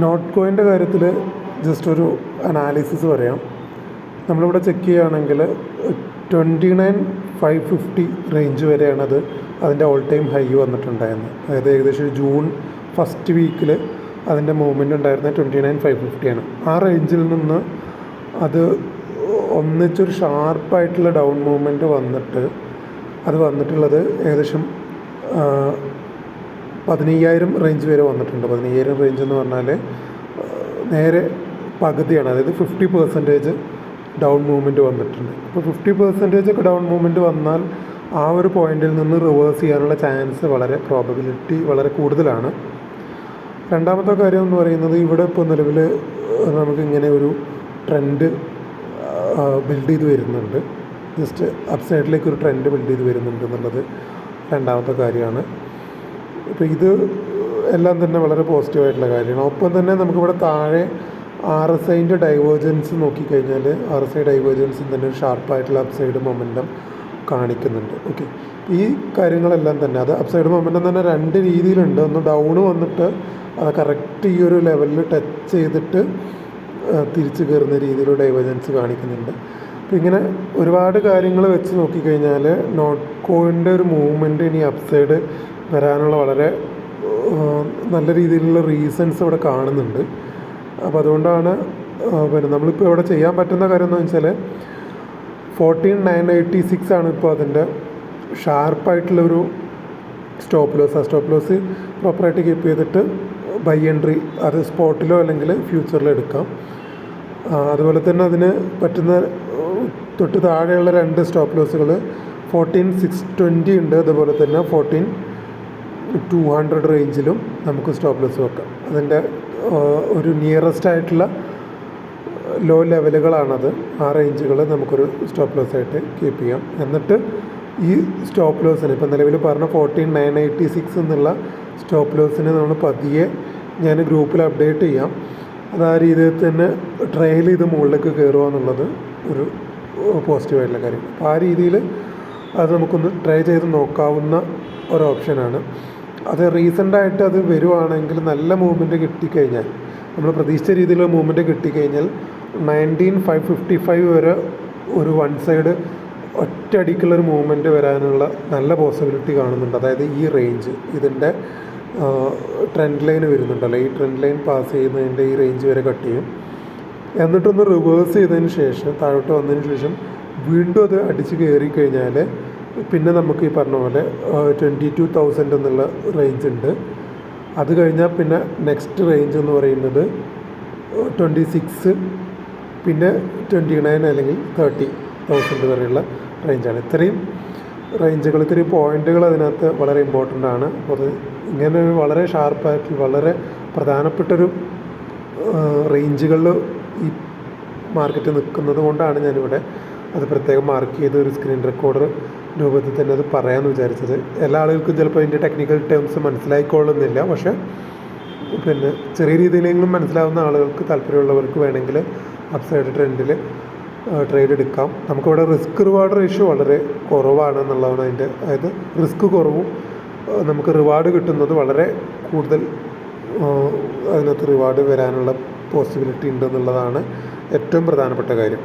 Not കോയിൻ്റെ കാര്യത്തിൽ just ഒരു analysis പറയാം. നമ്മളിവിടെ ചെക്ക് ചെയ്യുകയാണെങ്കിൽ 29,550 റേഞ്ച് വരെയാണത് അതിൻ്റെ ഓൾ ടൈം ഹൈ വന്നിട്ടുണ്ടായിരുന്നത്. അതായത് ഏകദേശം ജൂൺ ഫസ്റ്റ് വീക്കിൽ അതിൻ്റെ മൂവ്മെൻറ്റ് ഉണ്ടായിരുന്നത് 29,550 ആണ്. ആ റേഞ്ചിൽ നിന്ന് അത് ഒന്നിച്ചൊരു ഷാർപ്പായിട്ടുള്ള ഡൗൺ മൂവ്മെൻറ്റ് വന്നിട്ടുള്ളത് ഏകദേശം 15,000 റേഞ്ച് വരെ വന്നിട്ടുണ്ട്. 15,000 റേഞ്ച് എന്ന് പറഞ്ഞാൽ നേരെ പകുതിയാണ്, അതായത് 50% ഡൗൺ മൂവ്മെൻറ്റ് വന്നിട്ടുണ്ട്. അപ്പോൾ 50% ഒക്കെ ഡൗൺ മൂവ്മെൻറ്റ് വന്നാൽ ആ ഒരു പോയിന്റിൽ നിന്ന് റിവേഴ്സ് ചെയ്യാനുള്ള ചാൻസ് പ്രോബബിലിറ്റി വളരെ കൂടുതലാണ്. രണ്ടാമത്തെ കാര്യം എന്ന് പറയുന്നത്, ഇവിടെ ഇപ്പോൾ നിലവിൽ നമുക്കിങ്ങനെ ഒരു ട്രെൻഡ് ബിൽഡ് ചെയ്ത് വരുന്നുണ്ട്. ജസ്റ്റ് അപ്സൈഡിലേക്ക് ഒരു ട്രെൻഡ് ബിൽഡ് ചെയ്ത് വരുന്നുണ്ട് എന്നുള്ളത് രണ്ടാമത്തെ കാര്യമാണ്. ഇപ്പോൾ ഇത് എല്ലാം തന്നെ വളരെ പോസിറ്റീവായിട്ടുള്ള കാര്യമാണ്. ഒപ്പം തന്നെ നമുക്കിവിടെ താഴെ RSIൻ്റെ ഡൈവേർജൻസ് നോക്കിക്കഴിഞ്ഞാൽ RSI ഡൈവേർജൻസിൽ തന്നെ ഒരു ഷാർപ്പായിട്ടുള്ള അപ്സൈഡ് മൊമെൻറ്റം കാണിക്കുന്നുണ്ട്. ഓക്കെ, ഈ കാര്യങ്ങളെല്ലാം തന്നെ അത് അപ്സൈഡ് മൊമെൻറ്റം തന്നെ രണ്ട് രീതിയിലുണ്ട്. ഒന്ന് ഡൗൺ വന്നിട്ട് അത് കറക്റ്റ് ഈ ഒരു ലെവലിൽ ടച്ച് ചെയ്തിട്ട് തിരിച്ച് കയറുന്ന രീതിയിൽ ഡൈവേർജൻസ് കാണിക്കുന്നുണ്ട്. അപ്പോൾ ഇങ്ങനെ ഒരുപാട് കാര്യങ്ങൾ വെച്ച് നോക്കിക്കഴിഞ്ഞാൽ നോട്ട് കോയിൻ്റെ ഒരു മൂവ്മെൻറ്റ് ഇനി അപ്സൈഡ് വരാനുള്ള വളരെ നല്ല രീതിയിലുള്ള റീസൺസ് ഇവിടെ കാണുന്നുണ്ട്. അപ്പോൾ അതുകൊണ്ടാണ് നമ്മളിപ്പോൾ ഇവിടെ ചെയ്യാൻ പറ്റുന്ന കാര്യം എന്ന് വെച്ചാൽ 14,986 ആണ് ഇപ്പോൾ അതിൻ്റെ ഷാർപ്പായിട്ടുള്ളൊരു സ്റ്റോപ്പ് ലോസ്. ആ സ്റ്റോപ്പ് ലോസ് പ്രോപ്പറായിട്ട് കീപ്പ് ചെയ്തിട്ട് ബൈ എൻട്രി അത് സ്പോട്ടിലോ അല്ലെങ്കിൽ ഫ്യൂച്ചറിലോ എടുക്കാം. അതുപോലെ തന്നെ അതിന് പറ്റുന്ന തൊട്ട് താഴെയുള്ള രണ്ട് സ്റ്റോപ്പ് ലോസുകൾ 14,620 ഉണ്ട്. അതുപോലെ തന്നെ 14,200 റേഞ്ചിലും നമുക്ക് സ്റ്റോപ്പ് ലോസ് വെക്കാം. അതിൻ്റെ ഒരു നിയറസ്റ്റ് ആയിട്ടുള്ള ലോ ലെവലുകളാണത്. ആ റേഞ്ചുകൾ നമുക്കൊരു സ്റ്റോപ്പ് ലോസ് ആയിട്ട് കീപ്പ് ചെയ്യാം. എന്നിട്ട് ഈ സ്റ്റോപ്പ് ലോസിന് ഇപ്പം നിലവിൽ പറഞ്ഞ 14,986 എന്നുള്ള സ്റ്റോപ്പ് ലോസിന് നമ്മൾ പതിയെ ഞാൻ ഗ്രൂപ്പിൽ അപ്ഡേറ്റ് ചെയ്യാം. അത് ആ രീതിയിൽ തന്നെ ട്രയൽ ചെയ്ത് മുകളിലേക്ക് കയറുക എന്നുള്ളത് ഒരു പോസിറ്റീവായിട്ടുള്ള കാര്യം. അപ്പോൾ ആ രീതിയിൽ അത് നമുക്കൊന്ന് ട്രൈ ചെയ്ത് നോക്കാവുന്ന ഒരു ഓപ്ഷനാണ്. അത് റീസെൻ്റായിട്ട് അത് വരുവാണെങ്കിൽ നല്ല മൂവ്മെൻറ്റ് കിട്ടിക്കഴിഞ്ഞാൽ, നമ്മൾ പ്രതീക്ഷിച്ച രീതിയിലുള്ള മൂവ്മെൻറ്റ് കിട്ടിക്കഴിഞ്ഞാൽ 19,555 വരെ ഒരു വൺ സൈഡ് ഒറ്റയടിക്കുള്ളൊരു മൂവ്മെൻറ്റ് വരാനുള്ള നല്ല പോസിബിലിറ്റി കാണുന്നുണ്ട്. അതായത് ഈ റേഞ്ച് ഇതിൻ്റെ ട്രെൻഡ് ലൈൻ വരുന്നുണ്ടല്ലോ, ഈ ട്രെൻഡ് ലൈൻ പാസ് ചെയ്യുന്നതിൻ്റെ ഈ റേഞ്ച് വരെ കട്ട് ചെയ്യും. എന്നിട്ടൊന്ന് റിവേഴ്സ് ചെയ്തതിന് ശേഷം താഴോട്ട് വന്നതിന് ശേഷം വീണ്ടും അത് അടിച്ച് കയറി കഴിഞ്ഞാൽ പിന്നെ നമുക്ക് ഈ പറഞ്ഞ പോലെ 22,000 എന്നുള്ള റേഞ്ച് ഉണ്ട്. അത് കഴിഞ്ഞാൽ പിന്നെ നെക്സ്റ്റ് റേഞ്ച് എന്ന് പറയുന്നത് 26, പിന്നെ 29 അല്ലെങ്കിൽ 30,000 വരെയുള്ള റേഞ്ചാണ്. ഇത്രയും റേഞ്ചുകൾ, ഇത്രയും പോയിൻറ്റുകൾ അതിനകത്ത് വളരെ ഇമ്പോർട്ടൻ്റ് ആണ്. അപ്പോൾ അത് ഇങ്ങനെ വളരെ ഷാർപ്പായിട്ട് വളരെ പ്രധാനപ്പെട്ടൊരു റേഞ്ചുകളിൽ ഈ മാർക്കറ്റ് നിൽക്കുന്നത് കൊണ്ടാണ് ഞാനിവിടെ അത് പ്രത്യേകം മാർക്ക് ചെയ്ത് ഒരു സ്ക്രീൻ റെക്കോർഡർ രൂപത്തിൽ തന്നെ അത് പറയാമെന്ന് വിചാരിച്ചത്. എല്ലാ ആളുകൾക്കും ചിലപ്പോൾ ഇതിൻ്റെ ടെക്നിക്കൽ ടേംസ് മനസ്സിലായിക്കൊള്ളുന്നില്ല. പക്ഷേ പിന്നെ ചെറിയ രീതിയിലെങ്കിലും മനസ്സിലാവുന്ന ആളുകൾക്ക്, താല്പര്യമുള്ളവർക്ക് വേണമെങ്കിൽ അപ്സൈഡ് ട്രെൻഡിൽ ട്രേഡ് എടുക്കാം. നമുക്കിവിടെ റിസ്ക് റിവാർഡ് റേഷ്യോ വളരെ കുറവാണ് എന്നുള്ളതാണ് അതിൻ്റെ. അതായത് റിസ്ക് കുറവും നമുക്ക് റിവാർഡ് കിട്ടുന്നത് വളരെ കൂടുതൽ അതിനകത്ത് റിവാർഡ് വരാനുള്ള പോസിബിലിറ്റി ഉണ്ടെന്നുള്ളതാണ് ഏറ്റവും പ്രധാനപ്പെട്ട കാര്യം.